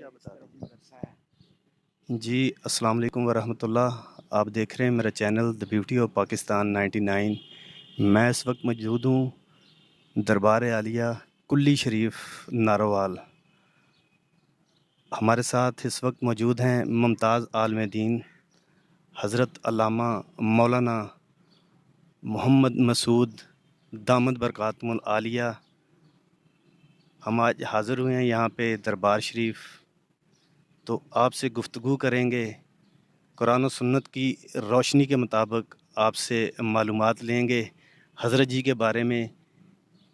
آپ بتا دیں جی۔ السلام علیکم ورحمۃ اللہ۔ آپ دیکھ رہے ہیں میرا channel the beauty of Pakistan 99۔ میں اس وقت موجود ہوں دربار عالیہ کلی شریف ناروال۔ ہمارے ساتھ اس وقت موجود ہیں ممتاز عالم دین حضرت علامہ مولانا محمد مسعود دامت برکاتہم العالیہ۔ ہم آج حاضر ہوئے ہیں یہاں پہ دربار شریف، تو آپ سے گفتگو کریں گے، قرآن و سنت کی روشنی کے مطابق آپ سے معلومات لیں گے حضرت جی کے بارے میں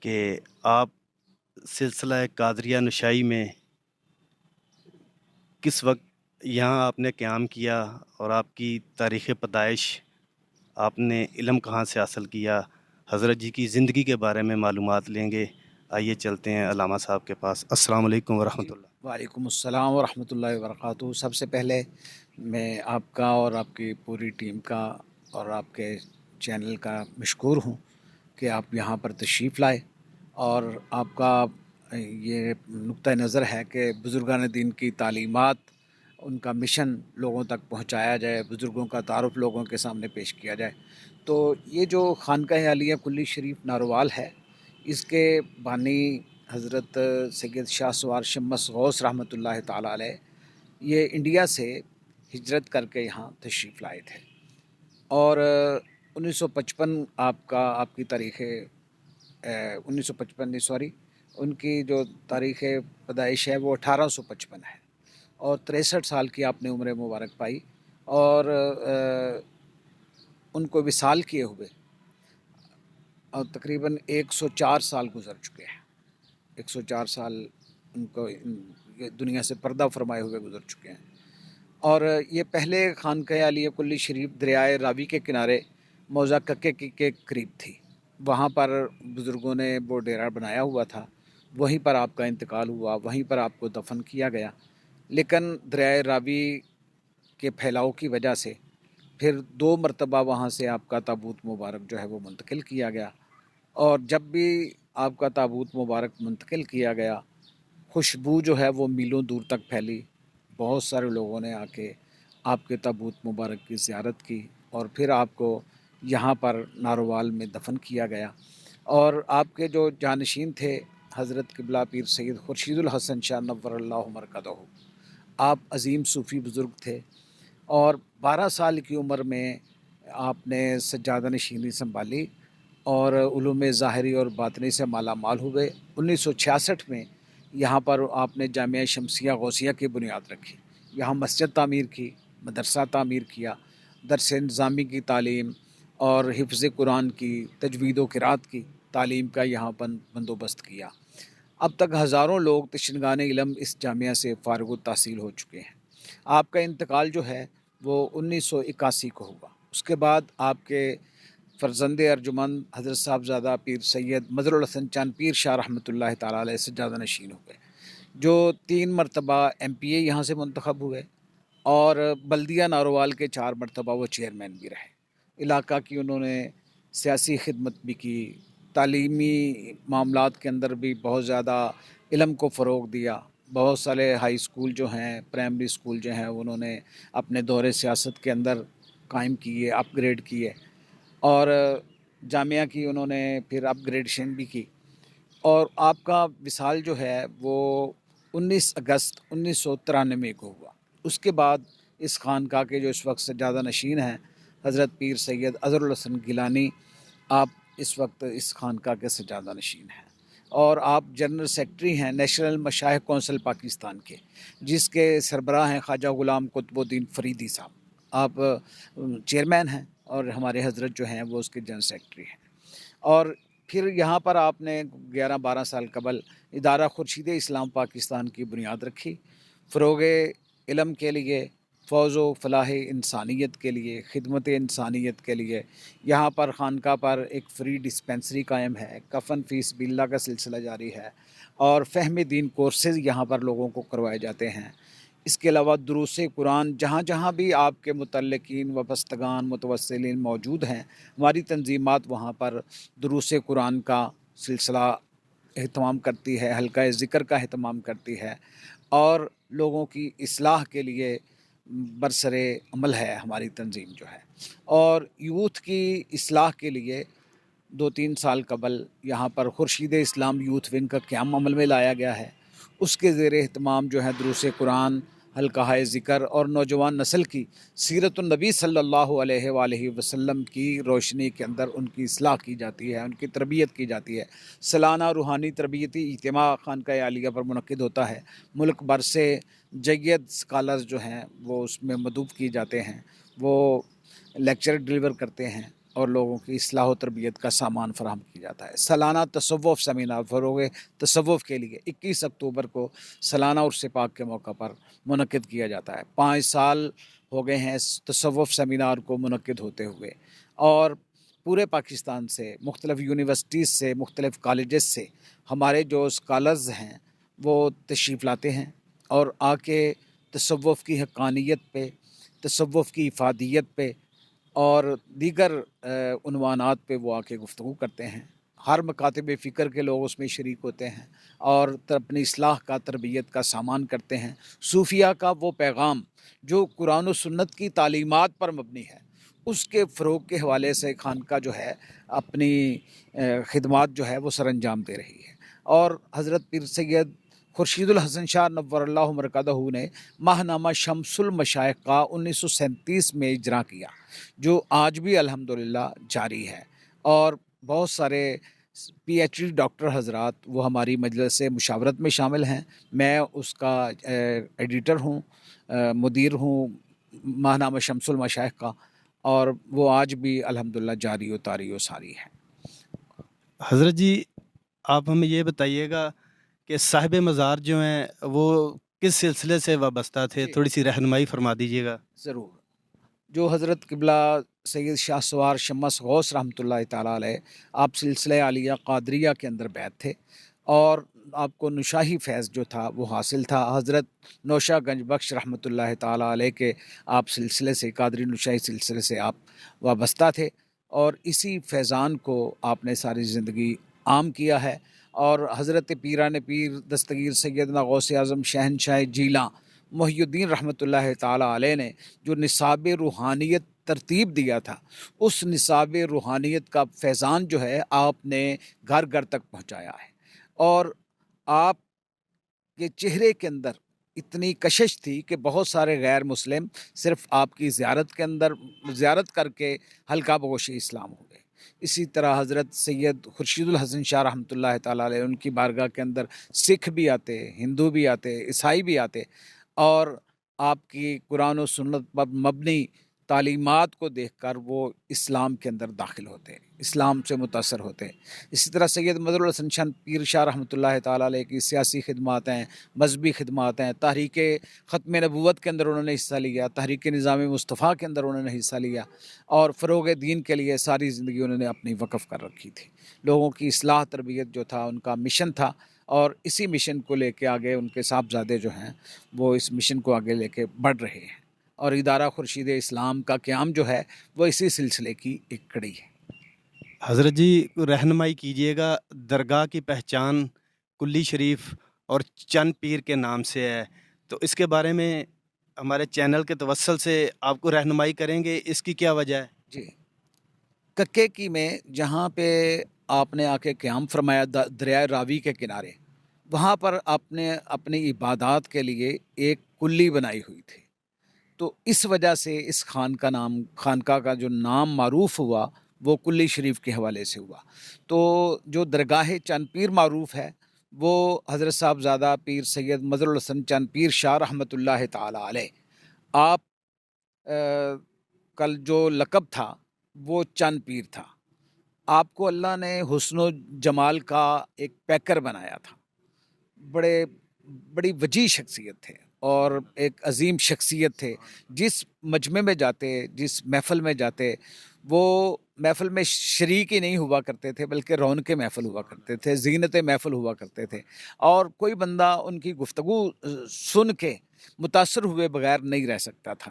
کہ آپ سلسلہ قادریہ نشائی میں کس وقت یہاں آپ نے قیام کیا اور آپ کی تاریخ پیدائش، آپ نے علم کہاں سے حاصل کیا، حضرت جی کی زندگی کے بارے میں معلومات لیں گے۔ آئیے چلتے ہیں علامہ صاحب کے پاس۔ السلام علیکم ورحمۃ اللہ۔ وعلیکم السلام ورحمۃ اللہ وبرکاتہ۔ سب سے پہلے میں آپ کا اور آپ کی پوری ٹیم کا اور آپ کے چینل کا مشکور ہوں کہ آپ یہاں پر تشریف لائے، اور آپ کا یہ نقطہ نظر ہے کہ بزرگان دین کی تعلیمات، ان کا مشن لوگوں تک پہنچایا جائے، بزرگوں کا تعارف لوگوں کے سامنے پیش کیا جائے۔ تو یہ جو خانقاہ عالیہ کلی شریف ناروال ہے، اس کے بانی حضرت سید شاہ سوار شمس غوث رحمۃ اللہ تعالیٰ علیہ، یہ انڈیا سے ہجرت کر کے یہاں تشریف لائے تھے، اور 1955 آپ کی تاریخ 1955 سوری ان کی جو تاریخ پیدائش ہے وہ 1855 ہے، اور 63 سال کی آپ نے عمر مبارک پائی، اور ان کو وصال کیے ہوئے اور تقریباً 104 سال گزر چکے ہیں۔ 104 سال ان کو دنیا سے پردہ فرمائے ہوئے گزر چکے ہیں، اور یہ پہلے خانقاہ عالیہ کلی شریف دریائے راوی کے کنارے موضع ککے کے قریب تھی۔ وہاں پر بزرگوں نے وہ ڈیرا بنایا ہوا تھا، وہیں پر آپ کا انتقال ہوا، وہیں پر آپ کو دفن کیا گیا۔ لیکن دریائے راوی کے پھیلاؤ کی وجہ سے پھر 2 مرتبہ وہاں سے آپ کا تابوت مبارک جو ہے وہ منتقل کیا گیا، اور جب بھی آپ کا تابوت مبارک منتقل کیا گیا، خوشبو جو ہے وہ میلوں دور تک پھیلی۔ بہت سارے لوگوں نے آ کے آپ کے تابوت مبارک کی زیارت کی، اور پھر آپ کو یہاں پر ناروال میں دفن کیا گیا۔ اور آپ کے جو جانشین تھے حضرت قبلہ پیر سید خورشید الحسن شاہ نور اللہ مرکزہ، آپ عظیم صوفی بزرگ تھے، اور 12 سال کی عمر میں آپ نے سجادہ نشینی سنبھالی اور علوم ظاہری اور باطنی سے مالا مال ہوئے۔ 1966 میں یہاں پر آپ نے جامعہ شمسیہ غوثیہ کی بنیاد رکھی، یہاں مسجد تعمیر کی، مدرسہ تعمیر کیا، درس نظامی کی تعلیم اور حفظ قرآن کی، تجوید و قرات کی تعلیم کا یہاں پر بندوبست کیا۔ اب تک ہزاروں لوگ تشنگان علم اس جامعہ سے فارغ التحصیل ہو چکے ہیں۔ آپ کا انتقال جو ہے وہ 1981 کو ہوا۔ اس کے بعد آپ کے فرزند ارجمند حضرت صاحبزادہ پیر سید مظہر الحسن چاند پیر شاہ رحمۃ اللہ تعالیٰ علیہ سجادہ نشین ہوئے، جو 3 مرتبہ MP یہاں سے منتخب ہوئے، اور بلدیہ ناروال کے 4 مرتبہ وہ چیئرمین بھی رہے۔ علاقہ کی انہوں نے سیاسی خدمت بھی کی، تعلیمی معاملات کے اندر بھی بہت زیادہ علم کو فروغ دیا۔ بہت سارے ہائی اسکول جو ہیں، پرائمری اسکول جو ہیں، انہوں نے اپنے دور سیاست کے اندر قائم کیے، اپ گریڈ کیے، اور جامعہ کی انہوں نے پھر اپ گریڈیشن بھی کی۔ اور آپ کا وصال جو ہے وہ 19 اگست 1993 کو ہوا۔ اس کے بعد اس خانقاہ کے جو اس وقت سجادہ نشین ہیں حضرت پیر سید اظہر الحسن گیلانی، آپ اس وقت اس خانقاہ کے سجادہ نشین ہیں، اور آپ جنرل سیکرٹری ہیں نیشنل مشائخ کونسل پاکستان کے، جس کے سربراہ ہیں خواجہ غلام قطب الدین فریدی صاحب۔ آپ چیئرمین ہیں، اور ہمارے حضرت جو ہیں وہ اس کے جنرل سیکرٹری ہیں۔ اور پھر یہاں پر آپ نے 11-12 سال قبل ادارہ خورشید اسلام پاکستان کی بنیاد رکھی، فروغ علم کے لیے، فوز و فلاح انسانیت کے لیے، خدمت انسانیت کے لیے۔ یہاں پر خانقاہ پر ایک فری ڈسپینسری قائم ہے، کفن فی سبیل اللہ کا سلسلہ جاری ہے، اور فہم دین کورسز یہاں پر لوگوں کو کروائے جاتے ہیں۔ اس کے علاوہ دروس قرآن جہاں جہاں بھی آپ کے متعلقین، وابستگان، متوسلین موجود ہیں، ہماری تنظیمات وہاں پر دروس قرآن کا سلسلہ اہتمام کرتی ہے، حلقہ ذکر کا اہتمام کرتی ہے، اور لوگوں کی اصلاح کے لیے برسر عمل ہے ہماری تنظیم جو ہے. اور یوتھ کی اصلاح کے لیے 2-3 سال قبل یہاں پر خورشید اسلام یوتھ ونگ کا قیام عمل میں لایا گیا ہے. اس کے زیر اہتمام جو ہے دروس قرآن، حلقہ ذکر اور نوجوان نسل کی سیرت النبی صلی اللہ علیہ وآلہ وسلم کی روشنی کے اندر ان کی اصلاح کی جاتی ہے، ان کی تربیت کی جاتی ہے. سالانہ روحانی تربیتی اجتماع خانقاہ عالیہ پر منعقد ہوتا ہے. ملک بھر سے جید اسکالرز جو ہیں وہ اس میں مدعو کیے جاتے ہیں، وہ لیکچر ڈلیور کرتے ہیں اور لوگوں کی اصلاح و تربیت کا سامان فراہم کیا جاتا ہے. سالانہ تصوف سیمینار فروغ تصوف کے لیے 21 اکتوبر کو سالانہ عرس پاک کے موقع پر منعقد کیا جاتا ہے. 5 سال ہو گئے ہیں اس تصوف سیمینار کو منعقد ہوتے ہوئے، اور پورے پاکستان سے، مختلف یونیورسٹیز سے، مختلف کالجز سے ہمارے جو اسکالرز ہیں وہ تشریف لاتے ہیں اور آ کے تصوف کی حقانیت پہ، تصوف کی افادیت پہ اور دیگر عنوانات پہ وہ آ کے گفتگو کرتے ہیں. ہر مکاتب فکر کے لوگ اس میں شریک ہوتے ہیں اور اپنی اصلاح کا، تربیت کا سامان کرتے ہیں. صوفیہ کا وہ پیغام جو قرآن و سنت کی تعلیمات پر مبنی ہے، اس کے فروغ کے حوالے سے خانقاہ جو ہے اپنی خدمات جو ہے وہ سر انجام دے رہی ہے. اور حضرت پیر سید خورشید الحسن شاہ نور اللہ مرکزہ نے ماہ نامہ شمس المشائخ کا 1937 میں اجرا کیا، جو آج بھی الحمدللہ جاری ہے. اور بہت سارے پی ایچ ڈی ڈاکٹر حضرات وہ ہماری مجلس مشاورت میں شامل ہیں. میں اس کا ایڈیٹر ہوں، مدیر ہوں ماہ نامہ شمس المشائخ کا، اور وہ آج بھی الحمدللہ جاری و طاری و ساری ہے. حضرت جی، آپ ہمیں یہ بتائیے گا کہ صاحب مزار جو ہیں وہ کس سلسلے سے وابستہ تھے؟ جی تھوڑی سی رہنمائی فرما دیجیے گا. ضرور. جو حضرت قبلہ سید شاہ سوار شمس غوث رحمۃ اللہ تعالیٰ علیہ، آپ سلسلہ عالیہ قادریہ کے اندر بیعت تھے اور آپ کو نشاہی فیض جو تھا وہ حاصل تھا. حضرت نوشہ گنج بخش رحمۃ اللہ تعالیٰ علیہ کے آپ سلسلے سے، قادری نشاہی سلسلے سے آپ وابستہ تھے، اور اسی فیضان کو آپ نے ساری زندگی عام کیا ہے. اور حضرت پیران پیر دستگیر سیدنا غوث اعظم شہنشاہ جیلاں محی الدین رحمۃ اللہ تعالیٰ علیہ نے جو نصاب روحانیت ترتیب دیا تھا، اس نصاب روحانیت کا فیضان جو ہے آپ نے گھر گھر تک پہنچایا ہے. اور آپ کے چہرے کے اندر اتنی کشش تھی کہ بہت سارے غیر مسلم صرف آپ کی زیارت کر کے حلقہ بگوش اسلام ہو گئے. اسی طرح حضرت سید خورشید الحسن شاہ رحمۃ اللہ تعالیٰ علیہ، ان کی بارگاہ کے اندر سکھ بھی آتے، ہندو بھی آتے، عیسائی بھی آتے، اور آپ کی قرآن و سنت پر مبنی تعلیمات کو دیکھ کر وہ اسلام کے اندر داخل ہوتے، اسلام سے متاثر ہوتے. اسی طرح سید مظہر الحسن شاہ پیر شاہ رحمۃ اللہ تعالیٰ علیہ کی سیاسی خدمات ہیں، مذہبی خدمات ہیں. تحریک ختم نبوت کے اندر انہوں نے حصہ لیا، تحریک نظام مصطفیٰ کے اندر انہوں نے حصہ لیا، اور فروغ دین کے لیے ساری زندگی انہوں نے اپنی وقف کر رکھی تھی. لوگوں کی اصلاح تربیت جو تھا ان کا مشن تھا، اور اسی مشن کو لے کے آگے ان کے صاحبزادے جو ہیں وہ اس مشن کو آگے لے کے بڑھ رہے ہیں. اور ادارہ خورشید اسلام کا قیام جو ہے وہ اسی سلسلے کی ایک کڑی ہے. حضرت جی، رہنمائی کیجیے گا. درگاہ کی پہچان کلی شریف اور چند پیر کے نام سے ہے، تو اس کے بارے میں ہمارے چینل کے توسل سے آپ کو رہنمائی کریں گے، اس کی کیا وجہ ہے؟ جی، ککے کی میں جہاں پہ آپ نے آ کے قیام فرمایا دریائے راوی کے کنارے، وہاں پر آپ نے اپنی عبادات کے لیے ایک کلی بنائی ہوئی تھی. تو اس وجہ سے اس خانقاہ کا جو نام معروف ہوا وہ کلی شریف کے حوالے سے ہوا. تو جو درگاہ چند پیر معروف ہے وہ حضرت صاحبزادہ پیر سید مظہر الحسن چند پیر شاہ رحمۃ اللہ تعالیٰ علیہ، آپ کل جو لقب تھا وہ چند پیر تھا. آپ کو اللہ نے حسن و جمال کا ایک پیکر بنایا تھا. بڑی وجیح شخصیت تھے اور ایک عظیم شخصیت تھے. جس مجمع میں جاتے، جس محفل میں جاتے، وہ محفل میں شریک ہی نہیں ہوا کرتے تھے بلکہ رونق محفل ہوا کرتے تھے، زینت محفل ہوا کرتے تھے، اور کوئی بندہ ان کی گفتگو سن کے متاثر ہوئے بغیر نہیں رہ سکتا تھا.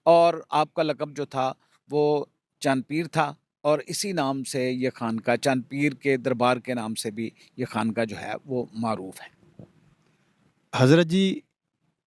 اور آپ کا لقب جو تھا وہ چند پیر تھا، اور اسی نام سے یہ خانقاہ، چند پیر کے دربار کے نام سے بھی یہ خانقاہ جو ہے وہ معروف ہے. حضرت جی،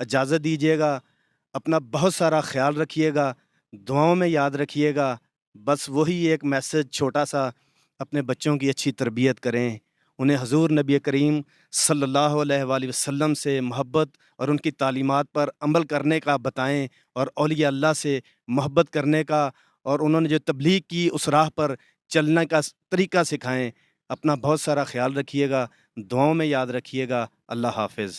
اجازت دیجیے گا. اپنا بہت سارا خیال رکھیے گا, دعاؤں میں یاد رکھیے گا. بس وہی ایک میسج چھوٹا سا, اپنے بچوں کی اچھی تربیت کریں, انہیں حضور نبی کریم صلی اللہ علیہ وآلہ وسلم سے محبت اور ان کی تعلیمات پر عمل کرنے کا بتائیں, اور اولیاء اللہ سے محبت کرنے کا اور انہوں نے جو تبلیغ کی اس راہ پر چلنے کا طریقہ سکھائیں. اپنا بہت سارا خیال رکھیے گا, دعاؤں میں یاد رکھیے گا. اللہ حافظ.